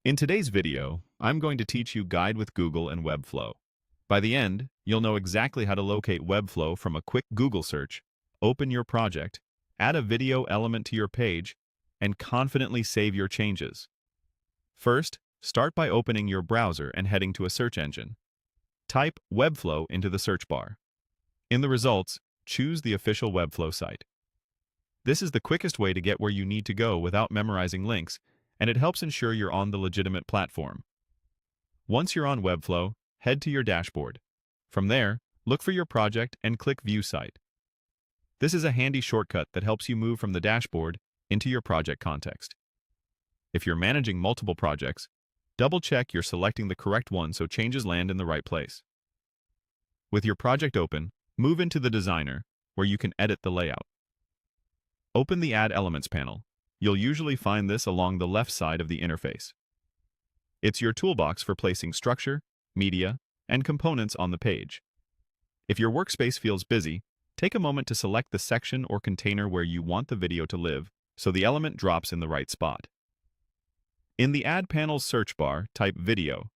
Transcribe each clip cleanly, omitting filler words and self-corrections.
In today's video, I'm going to teach you Guide with Google and Webflow. By the end, you'll know exactly how to locate Webflow from a quick Google search, open your project, add a video element to your page, and confidently save your changes. First, start by opening your browser and heading to a search engine. Type Webflow into the search bar. In the results, choose the official Webflow site. This is the quickest way to get where you need to go without memorizing links, and it helps ensure you're on the legitimate platform. Once you're on Webflow, head to your dashboard. From there, look for your project and click View Site. This is a handy shortcut that helps you move from the dashboard into your project context. If you're managing multiple projects, double-check you're selecting the correct one so changes land in the right place. With your project open, move into the Designer, where you can edit the layout. Open the Add Elements panel. You'll usually find this along the left side of the interface. It's your toolbox for placing structure, media, and components on the page. If your workspace feels busy, take a moment to select the section or container where you want the video to live so the element drops in the right spot. In the Add panel's search bar, type Video.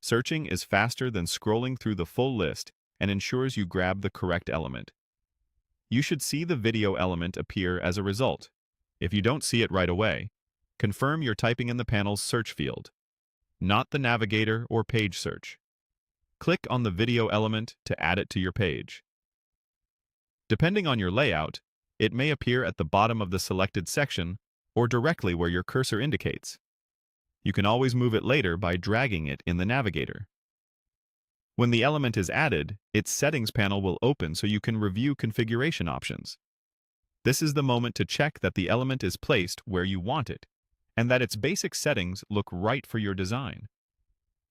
Searching is faster than scrolling through the full list and ensures you grab the correct element. You should see the video element appear as a result. If you don't see it right away, confirm you're typing in the panel's search field, not the navigator or page search. Click on the video element to add it to your page. Depending on your layout, it may appear at the bottom of the selected section or directly where your cursor indicates. You can always move it later by dragging it in the navigator. When the element is added, its settings panel will open so you can review configuration options. This is the moment to check that the element is placed where you want it, and that its basic settings look right for your design.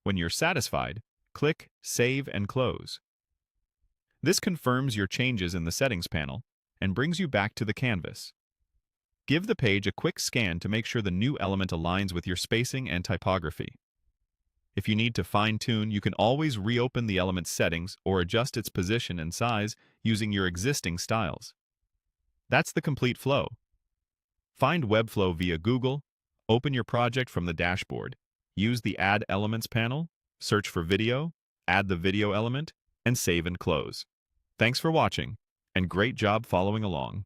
When you're satisfied, click Save and Close. This confirms your changes in the settings panel and brings you back to the canvas. Give the page a quick scan to make sure the new element aligns with your spacing and typography. If you need to fine-tune, you can always reopen the element's settings or adjust its position and size using your existing styles. That's the complete flow. Find Webflow via Google, open your project from the dashboard, use the Add Elements panel, search for video, add the video element, and save and close. Thanks for watching, and great job following along.